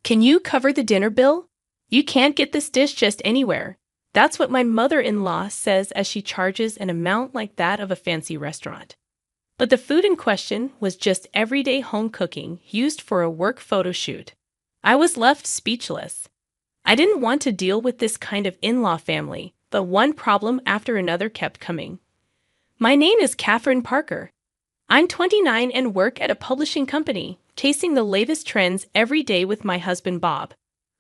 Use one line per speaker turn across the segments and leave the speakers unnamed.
Can you cover the dinner bill? You can't get this dish just anywhere. That's what my mother-in-law says as she charges an amount like that of a fancy restaurant. But the food in question was just everyday home cooking used for a work photo shoot. I was left speechless. I didn't want to deal with this kind of in-law family, but one problem after another kept coming. My name is Catherine Parker. I'm 29 and work at a publishing company, chasing the latest trends every day with my husband Bob,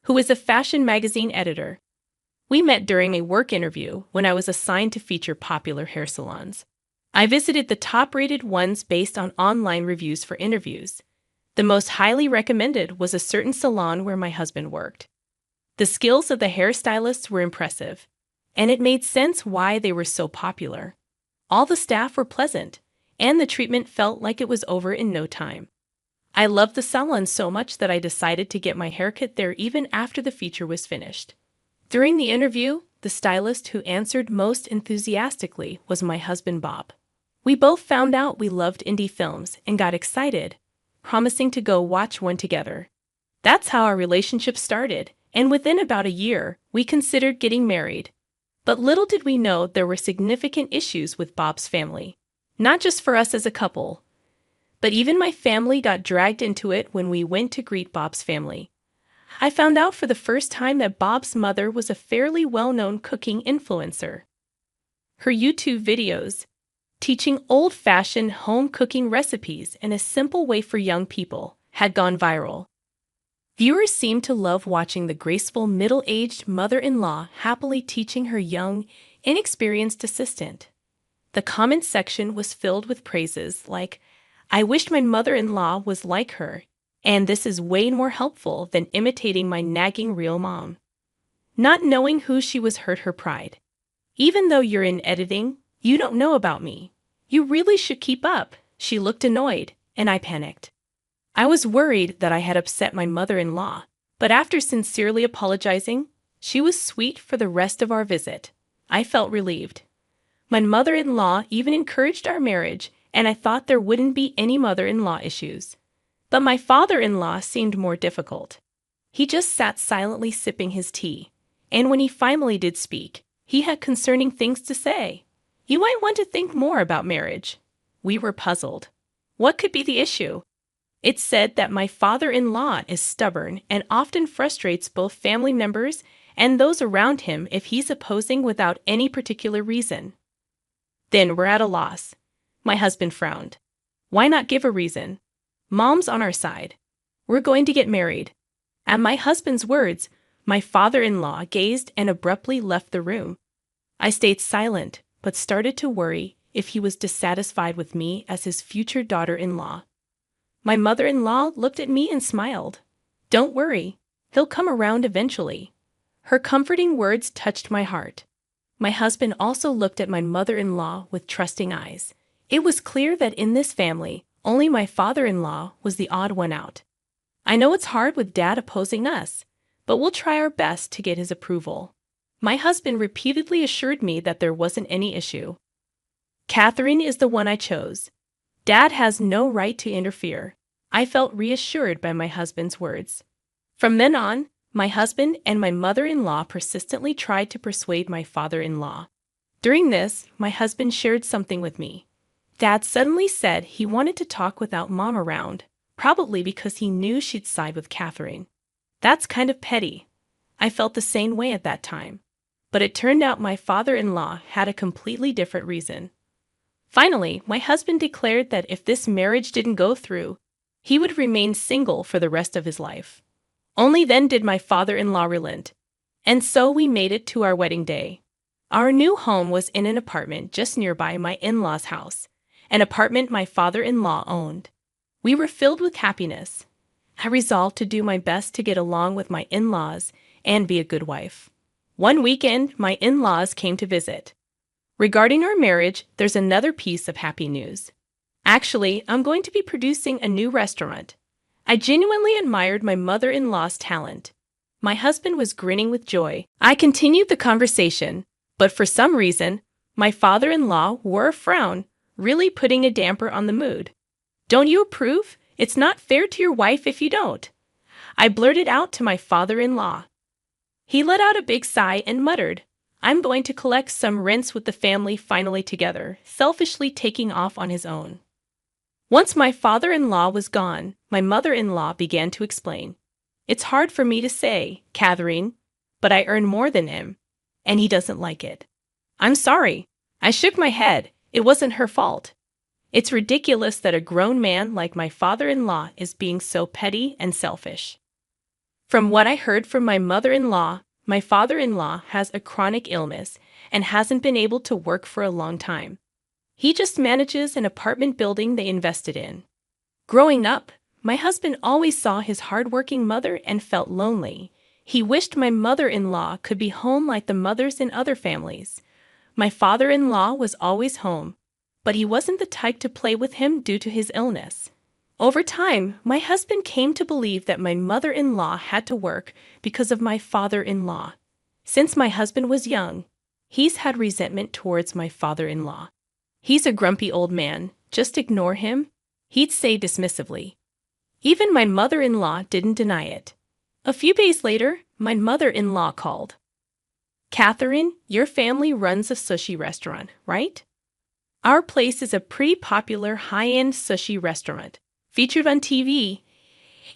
who is a fashion magazine editor. We met during a work interview when I was assigned to feature popular hair salons. I visited the top-rated ones based on online reviews for interviews. The most highly recommended was a certain salon where my husband worked. The skills of the hairstylists were impressive, and it made sense why they were so popular. All the staff were pleasant, and the treatment felt like it was over in no time. I loved the salon so much that I decided to get my haircut there even after the feature was finished. During the interview, the stylist who answered most enthusiastically was my husband Bob. We both found out we loved indie films and got excited, promising to go watch one together. That's how our relationship started, and within about a year, we considered getting married. But little did we know there were significant issues with Bob's family. Not just for us as a couple, but even my family got dragged into it when we went to greet Bob's family. I found out for the first time that Bob's mother was a fairly well-known cooking influencer. Her YouTube videos, teaching old-fashioned home cooking recipes in a simple way for young people, had gone viral. Viewers seemed to love watching the graceful middle-aged mother-in-law happily teaching her young, inexperienced assistant. The comment section was filled with praises like, "I wished my mother-in-law was like her, and this is way more helpful than imitating my nagging real mom." Not knowing who she was hurt her pride. "Even though you're in editing, you don't know about me. You really should keep up." She looked annoyed, and I panicked. I was worried that I had upset my mother-in-law, but after sincerely apologizing, she was sweet for the rest of our visit. I felt relieved. My mother-in-law even encouraged our marriage, and I thought there wouldn't be any mother-in-law issues. But my father-in-law seemed more difficult. He just sat silently sipping his tea, and when he finally did speak, he had concerning things to say. "You might want to think more about marriage." We were puzzled. What could be the issue? It said that my father-in-law is stubborn and often frustrates both family members and those around him if he's opposing without any particular reason. Then we're at a loss. My husband frowned. Why not give a reason? Mom's on our side. We're going to get married. At my husband's words, my father-in-law gazed and abruptly left the room. I stayed silent, but started to worry if he was dissatisfied with me as his future daughter-in-law. My mother-in-law looked at me and smiled. "Don't worry, he'll come around eventually." Her comforting words touched my heart. My husband also looked at my mother-in-law with trusting eyes. It was clear that in this family, only my father-in-law was the odd one out. I know it's hard with Dad opposing us, but we'll try our best to get his approval. My husband repeatedly assured me that there wasn't any issue. Catherine is the one I chose. Dad has no right to interfere. I felt reassured by my husband's words. From then on, my husband and my mother-in-law persistently tried to persuade my father-in-law. During this, my husband shared something with me. Dad suddenly said he wanted to talk without Mom around, probably because he knew she'd side with Catherine. That's kind of petty. I felt the same way at that time. But it turned out my father-in-law had a completely different reason. Finally, my husband declared that if this marriage didn't go through, he would remain single for the rest of his life. Only then did my father-in-law relent, and so we made it to our wedding day. Our new home was in an apartment just nearby my in-laws' house, an apartment my father-in-law owned. We were filled with happiness. I resolved to do my best to get along with my in-laws and be a good wife. One weekend, my in-laws came to visit. Regarding our marriage, there's another piece of happy news. Actually, I'm going to be producing a new restaurant. I genuinely admired my mother-in-law's talent. My husband was grinning with joy. I continued the conversation, but for some reason, my father-in-law wore a frown, really putting a damper on the mood. "Don't you approve? It's not fair to your wife if you don't." I blurted out to my father-in-law. He let out a big sigh and muttered, "I'm going to collect some rents with the family finally together," selfishly taking off on his own. Once my father-in-law was gone, my mother-in-law began to explain. "It's hard for me to say, Catherine, but I earn more than him, and he doesn't like it." "I'm sorry." I shook my head. It wasn't her fault. It's ridiculous that a grown man like my father-in-law is being so petty and selfish. From what I heard from my mother-in-law, my father-in-law has a chronic illness and hasn't been able to work for a long time. He just manages an apartment building they invested in. Growing up, my husband always saw his hard-working mother and felt lonely. He wished my mother-in-law could be home like the mothers in other families. My father-in-law was always home, but he wasn't the type to play with him due to his illness. Over time, my husband came to believe that my mother-in-law had to work because of my father-in-law. Since my husband was young, he's had resentment towards my father-in-law. "He's a grumpy old man, just ignore him," he'd say dismissively. Even my mother-in-law didn't deny it. A few days later, my mother-in-law called. "Catherine, your family runs a sushi restaurant, right?" "Our place is a pretty popular high-end sushi restaurant, featured on TV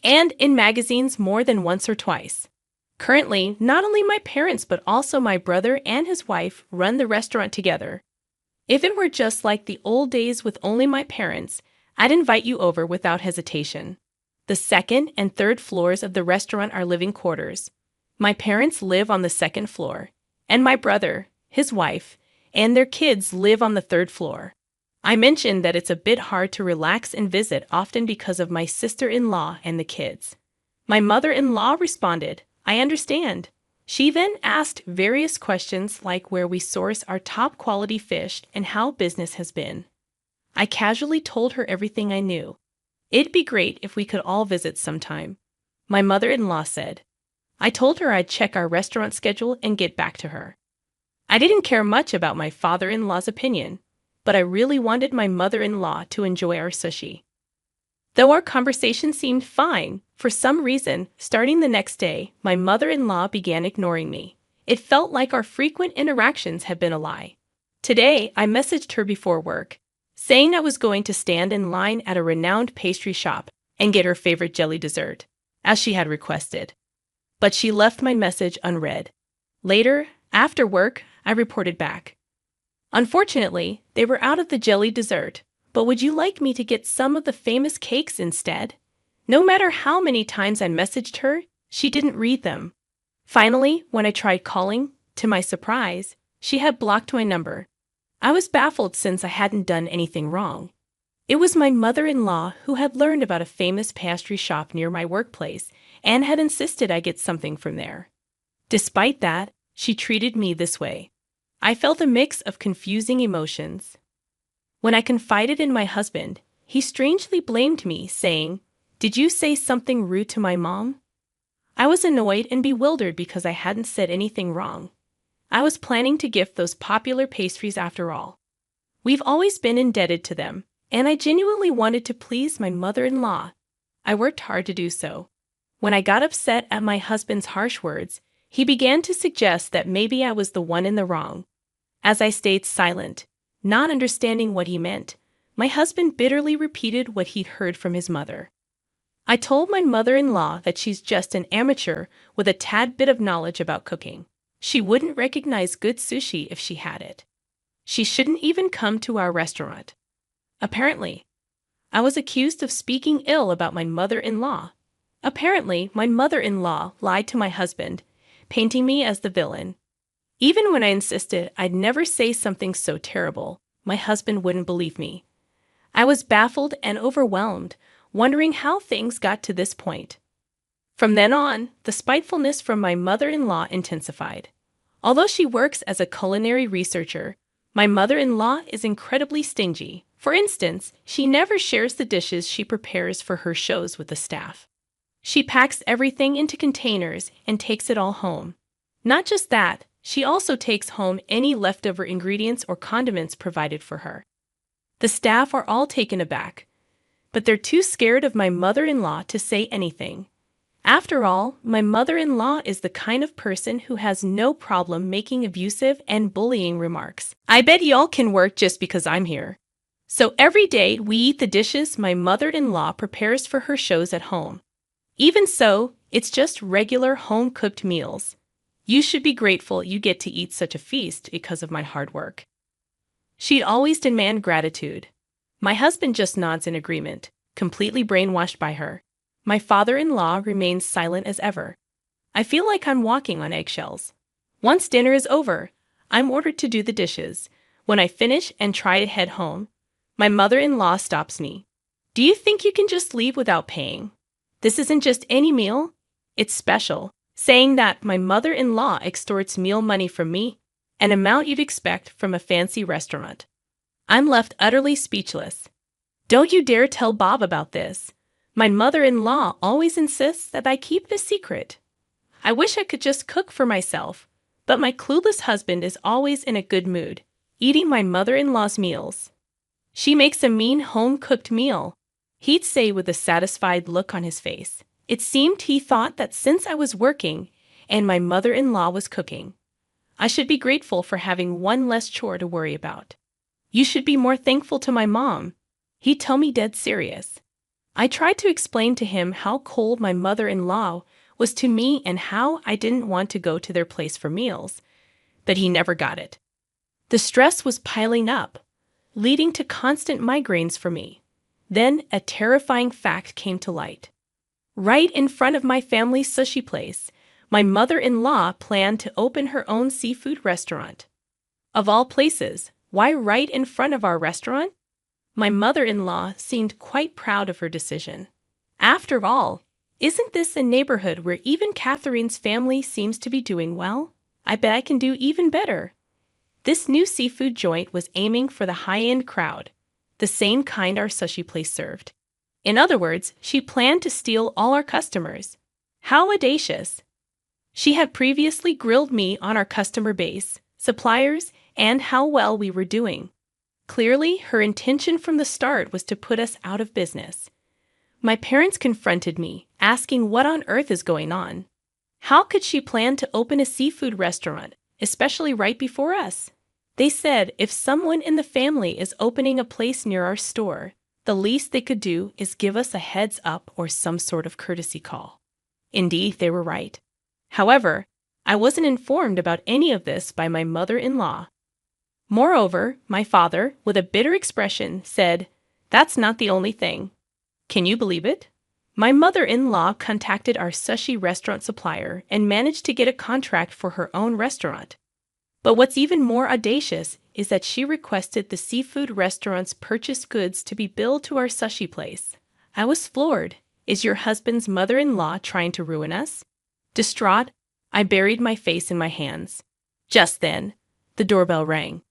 and in magazines more than once or twice. Currently, not only my parents but also my brother and his wife run the restaurant together. If it were just like the old days with only my parents, I'd invite you over without hesitation. The second and third floors of the restaurant are living quarters. My parents live on the second floor, and my brother, his wife, and their kids live on the third floor." I mentioned that it's a bit hard to relax and visit often because of my sister-in-law and the kids. My mother-in-law responded, "I understand." She then asked various questions like where we source our top-quality fish and how business has been. I casually told her everything I knew. "It'd be great if we could all visit sometime," my mother-in-law said. I told her I'd check our restaurant schedule and get back to her. I didn't care much about my father-in-law's opinion, but I really wanted my mother-in-law to enjoy our sushi. Though our conversation seemed fine, for some reason, starting the next day, my mother-in-law began ignoring me. It felt like our frequent interactions had been a lie. Today, I messaged her before work, saying I was going to stand in line at a renowned pastry shop and get her favorite jelly dessert, as she had requested. But she left my message unread. Later, after work, I reported back. "Unfortunately, they were out of the jelly dessert, but would you like me to get some of the famous cakes instead?" No matter how many times I messaged her, she didn't read them. Finally, when I tried calling, to my surprise, she had blocked my number. I was baffled since I hadn't done anything wrong. It was my mother-in-law who had learned about a famous pastry shop near my workplace and had insisted I get something from there. Despite that, she treated me this way. I felt a mix of confusing emotions. When I confided in my husband, he strangely blamed me, saying, "Did you say something rude to my mom?" I was annoyed and bewildered because I hadn't said anything wrong. I was planning to gift those popular pastries after all. We've always been indebted to them, and I genuinely wanted to please my mother-in-law. I worked hard to do so. When I got upset at my husband's harsh words, he began to suggest that maybe I was the one in the wrong. As I stayed silent, not understanding what he meant, my husband bitterly repeated what he'd heard from his mother. I told my mother-in-law that she's just an amateur with a tad bit of knowledge about cooking. She wouldn't recognize good sushi if she had it. She shouldn't even come to our restaurant. Apparently, I was accused of speaking ill about my mother-in-law. Apparently, my mother-in-law lied to my husband, painting me as the villain. Even when I insisted I'd never say something so terrible, my husband wouldn't believe me. I was baffled and overwhelmed, wondering how things got to this point. From then on, the spitefulness from my mother-in-law intensified. Although she works as a culinary researcher, my mother-in-law is incredibly stingy. For instance, she never shares the dishes she prepares for her shows with the staff. She packs everything into containers and takes it all home. Not just that, she also takes home any leftover ingredients or condiments provided for her. The staff are all taken aback, but they're too scared of my mother-in-law to say anything. After all, my mother-in-law is the kind of person who has no problem making abusive and bullying remarks. I bet y'all can work just because I'm here. So every day we eat the dishes my mother-in-law prepares for her shows at home. Even so, it's just regular home-cooked meals. You should be grateful you get to eat such a feast because of my hard work. She'd always demand gratitude. My husband just nods in agreement, completely brainwashed by her. My father-in-law remains silent as ever. I feel like I'm walking on eggshells. Once dinner is over, I'm ordered to do the dishes. When I finish and try to head home, my mother-in-law stops me. Do you think you can just leave without paying? This isn't just any meal, it's special, saying that my mother-in-law extorts meal money from me, an amount you'd expect from a fancy restaurant. I'm left utterly speechless. Don't you dare tell Bob about this. My mother-in-law always insists that I keep this secret. I wish I could just cook for myself, but my clueless husband is always in a good mood, eating my mother-in-law's meals. She makes a mean home-cooked meal, he'd say with a satisfied look on his face. It seemed he thought that since I was working and my mother-in-law was cooking, I should be grateful for having one less chore to worry about. You should be more thankful to my mom, he'd tell me dead serious. I tried to explain to him how cold my mother-in-law was to me and how I didn't want to go to their place for meals, but he never got it. The stress was piling up, leading to constant migraines for me. Then a terrifying fact came to light. Right in front of my family's sushi place, my mother-in-law planned to open her own seafood restaurant. Of all places, why right in front of our restaurant? My mother-in-law seemed quite proud of her decision. After all, isn't this a neighborhood where even Catherine's family seems to be doing well? I bet I can do even better. This new seafood joint was aiming for the high-end crowd, the same kind our sushi place served. In other words, she planned to steal all our customers. How audacious! She had previously grilled me on our customer base, suppliers, and how well we were doing. Clearly, her intention from the start was to put us out of business. My parents confronted me, asking what on earth is going on. How could she plan to open a seafood restaurant, especially right before us? They said if someone in the family is opening a place near our store, the least they could do is give us a heads up or some sort of courtesy call. Indeed, they were right. However, I wasn't informed about any of this by my mother-in-law. Moreover, my father, with a bitter expression, said, "That's not the only thing." Can you believe it? My mother-in-law contacted our sushi restaurant supplier and managed to get a contract for her own restaurant. But what's even more audacious is that she requested the seafood restaurant's purchased goods to be billed to our sushi place. I was floored. Is your husband's mother-in-law trying to ruin us? Distraught, I buried my face in my hands. Just then, the doorbell rang.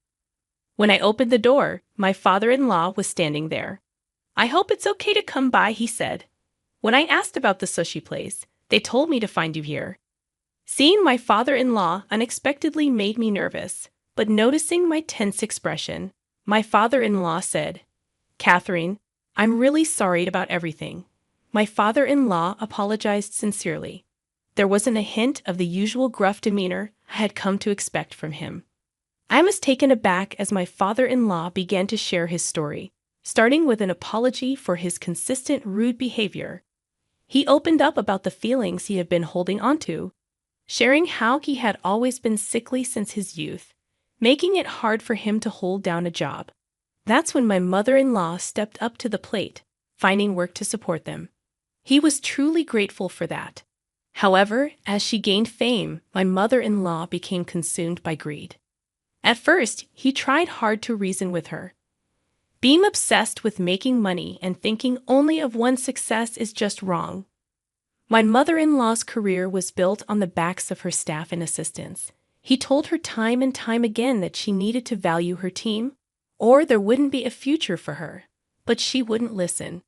When I opened the door, my father-in-law was standing there. "I hope it's okay to come by," he said. "When I asked about the sushi place, they told me to find you here." Seeing my father-in-law unexpectedly made me nervous, but noticing my tense expression, my father-in-law said, "Catherine, I'm really sorry about everything." My father-in-law apologized sincerely. There wasn't a hint of the usual gruff demeanor I had come to expect from him. I was taken aback as my father-in-law began to share his story, starting with an apology for his consistent rude behavior. He opened up about the feelings he had been holding onto, sharing how he had always been sickly since his youth, making it hard for him to hold down a job. That's when my mother-in-law stepped up to the plate, finding work to support them. He was truly grateful for that. However, as she gained fame, my mother-in-law became consumed by greed. At first, he tried hard to reason with her. Being obsessed with making money and thinking only of one's success is just wrong. My mother-in-law's career was built on the backs of her staff and assistants. He told her time and time again that she needed to value her team, or there wouldn't be a future for her. But she wouldn't listen.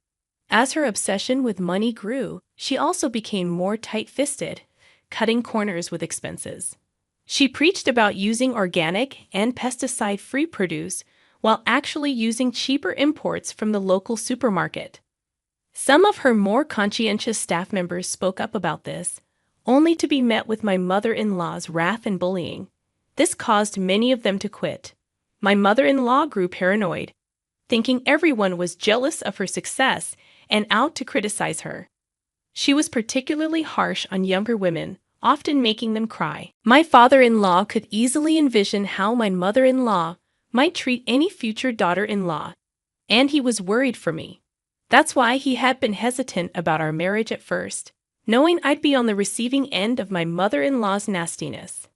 As her obsession with money grew, she also became more tight-fisted, cutting corners with expenses. She preached about using organic and pesticide-free produce while actually using cheaper imports from the local supermarket. Some of her more conscientious staff members spoke up about this, only to be met with my mother-in-law's wrath and bullying. This caused many of them to quit. My mother-in-law grew paranoid, thinking everyone was jealous of her success and out to criticize her. She was particularly harsh on younger women, often making them cry. My father-in-law could easily envision how my mother-in-law might treat any future daughter-in-law, and he was worried for me. That's why he had been hesitant about our marriage at first, knowing I'd be on the receiving end of my mother-in-law's nastiness.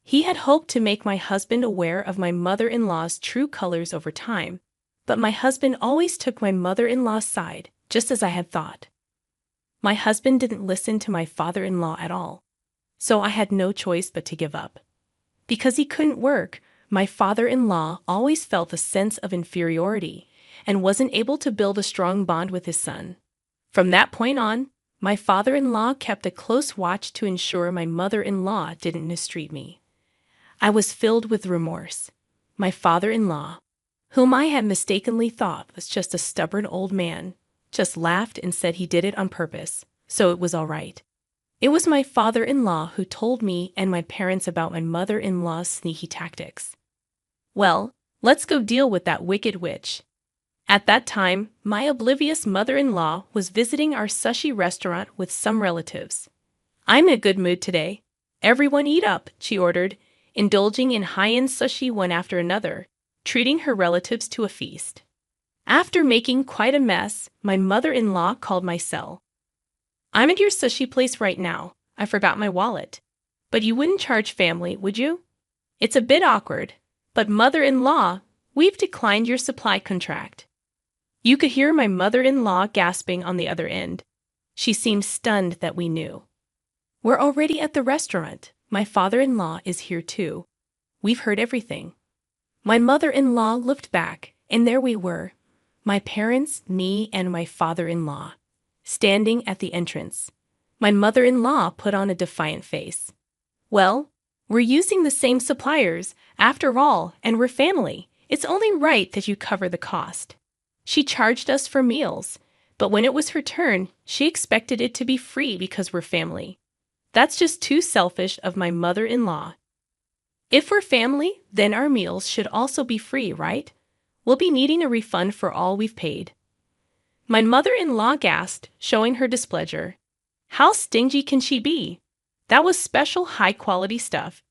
He had hoped to make my husband aware of my mother-in-law's true colors over time, but my husband always took my mother-in-law's side, just as I had thought. My husband didn't listen to my father-in-law at all, so I had no choice but to give up. Because he couldn't work, my father-in-law always felt a sense of inferiority and wasn't able to build a strong bond with his son. From that point on, my father-in-law kept a close watch to ensure my mother-in-law didn't mistreat me. I was filled with remorse. My father-in-law, whom I had mistakenly thought was just a stubborn old man, just laughed and said he did it on purpose, so it was all right. It was my father-in-law who told me and my parents about my mother-in-law's sneaky tactics. Well, let's go deal with that wicked witch. At that time, my oblivious mother-in-law was visiting our sushi restaurant with some relatives. "I'm in a good mood today. Everyone eat up," she ordered, indulging in high-end sushi one after another, treating her relatives to a feast. After making quite a mess, my mother-in-law called my cell. "I'm at your sushi place right now. I forgot my wallet. But you wouldn't charge family, would you? It's a bit awkward, but mother-in-law, we've declined your supply contract." You could hear my mother-in-law gasping on the other end. She seemed stunned that we knew. "We're already at the restaurant. My father-in-law is here too. We've heard everything." My mother-in-law looked back, and there we were, my parents, me, and my father-in-law, standing at the entrance. My mother-in-law put on a defiant face. "Well, we're using the same suppliers, after all, and we're family. It's only right that you cover the cost." She charged us for meals, but when it was her turn, she expected it to be free because we're family. That's just too selfish of my mother-in-law. If we're family, then our meals should also be free, right? We'll be needing a refund for all we've paid. My mother-in-law gasped, showing her displeasure. How stingy can she be? That was special high-quality stuff.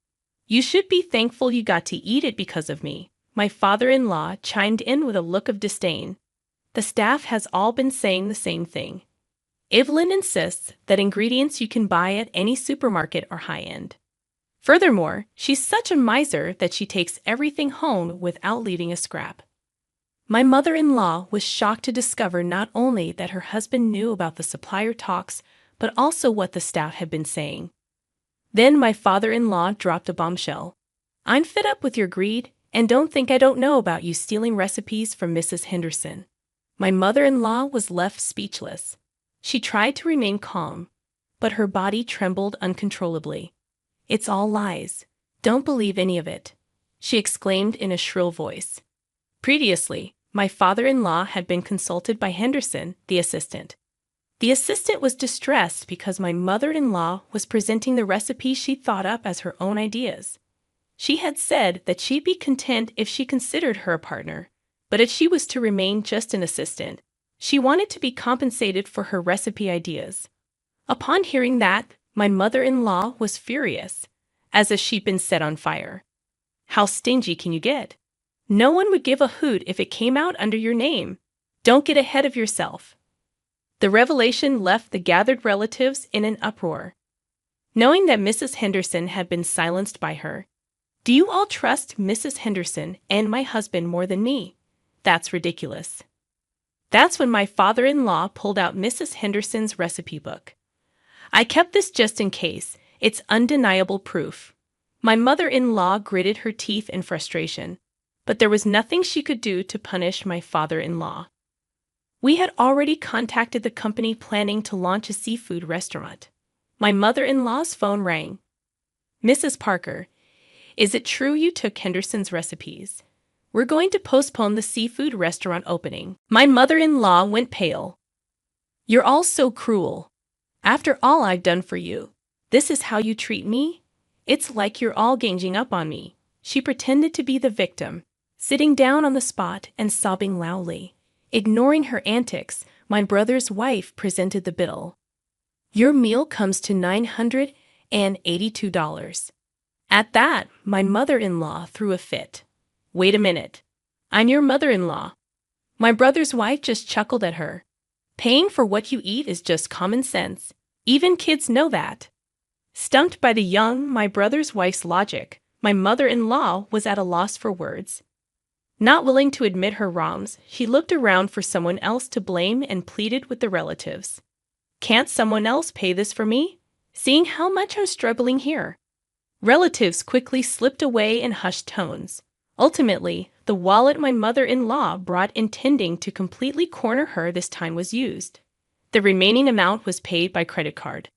You should be thankful you got to eat it because of me. My father-in-law chimed in with a look of disdain. The staff has all been saying the same thing. Evelyn insists that ingredients you can buy at any supermarket are high-end. Furthermore, she's such a miser that she takes everything home without leaving a scrap. My mother-in-law was shocked to discover not only that her husband knew about the supplier talks, but also what the staff had been saying. Then my father-in-law dropped a bombshell. "I'm fed up with your greed, and don't think I don't know about you stealing recipes from Mrs. Henderson." My mother-in-law was left speechless. She tried to remain calm, but her body trembled uncontrollably. "It's all lies. Don't believe any of it," she exclaimed in a shrill voice. Previously, my father-in-law had been consulted by Henderson, the assistant. The assistant was distressed because my mother-in-law was presenting the recipes she thought up as her own ideas. She had said that she'd be content if she considered her a partner, but if she was to remain just an assistant, she wanted to be compensated for her recipe ideas. Upon hearing that, my mother-in-law was furious, as if she'd been set on fire. "How stingy can you get? No one would give a hoot if it came out under your name. Don't get ahead of yourself." The revelation left the gathered relatives in an uproar. Knowing that Mrs. Henderson had been silenced by her, "Do you all trust Mrs. Henderson and my husband more than me? That's ridiculous." That's when my father-in-law pulled out Mrs. Henderson's recipe book. "I kept this just in case. It's undeniable proof." My mother-in-law gritted her teeth in frustration, but there was nothing she could do to punish my father-in-law. We had already contacted the company planning to launch a seafood restaurant. My mother-in-law's phone rang. "Mrs. Parker, is it true you took Henderson's recipes? We're going to postpone the seafood restaurant opening." My mother-in-law went pale. You're all so cruel. After all I've done for you, this is how you treat me? It's like you're all ganging up on me. She pretended to be the victim, sitting down on the spot and sobbing loudly. Ignoring her antics, my brother's wife presented the bill. Your meal comes to $982. At that, my mother-in-law threw a fit. Wait a minute. I'm your mother-in-law. My brother's wife just chuckled at her. Paying for what you eat is just common sense. Even kids know that. Stumped by my brother's wife's logic, my mother-in-law was at a loss for words. Not willing to admit her wrongs, she looked around for someone else to blame and pleaded with the relatives. Can't someone else pay this for me? Seeing how much I'm struggling here. Relatives quickly slipped away in hushed tones. Ultimately, the wallet my mother-in-law brought intending to completely corner her this time was used. The remaining amount was paid by credit card.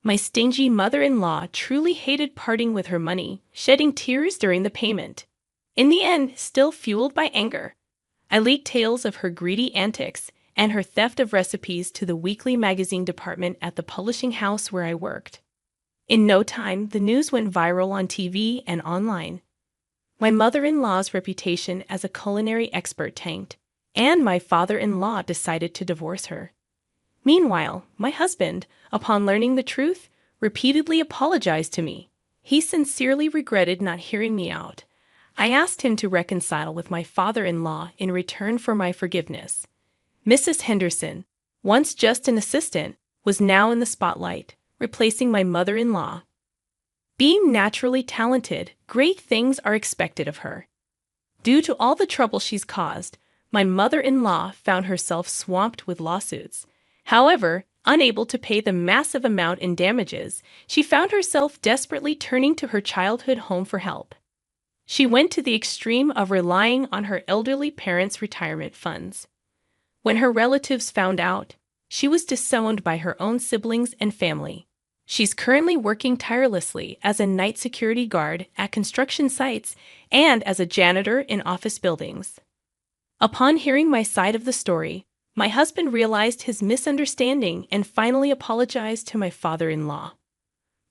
My stingy mother-in-law truly hated parting with her money, shedding tears during the payment. In the end, still fueled by anger, I leaked tales of her greedy antics and her theft of recipes to the weekly magazine department at the publishing house where I worked. In no time, the news went viral on TV and online. My mother-in-law's reputation as a culinary expert tanked, and my father-in-law decided to divorce her. Meanwhile, my husband, upon learning the truth, repeatedly apologized to me. He sincerely regretted not hearing me out. I asked him to reconcile with my father-in-law in return for my forgiveness. Mrs. Henderson, once just an assistant, was now in the spotlight, replacing my mother-in-law. Being naturally talented, great things are expected of her. Due to all the trouble she's caused, my mother-in-law found herself swamped with lawsuits. However, unable to pay the massive amount in damages, she found herself desperately turning to her childhood home for help. She went to the extreme of relying on her elderly parents' retirement funds. When her relatives found out, she was disowned by her own siblings and family. She's currently working tirelessly as a night security guard at construction sites and as a janitor in office buildings. Upon hearing my side of the story, my husband realized his misunderstanding and finally apologized to my father-in-law.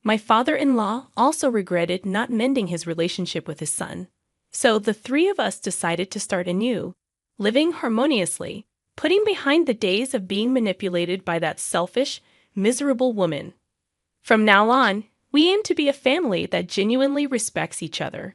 My father-in-law also regretted not mending his relationship with his son. So the three of us decided to start anew, living harmoniously, putting behind the days of being manipulated by that selfish, miserable woman. From now on, we aim to be a family that genuinely respects each other.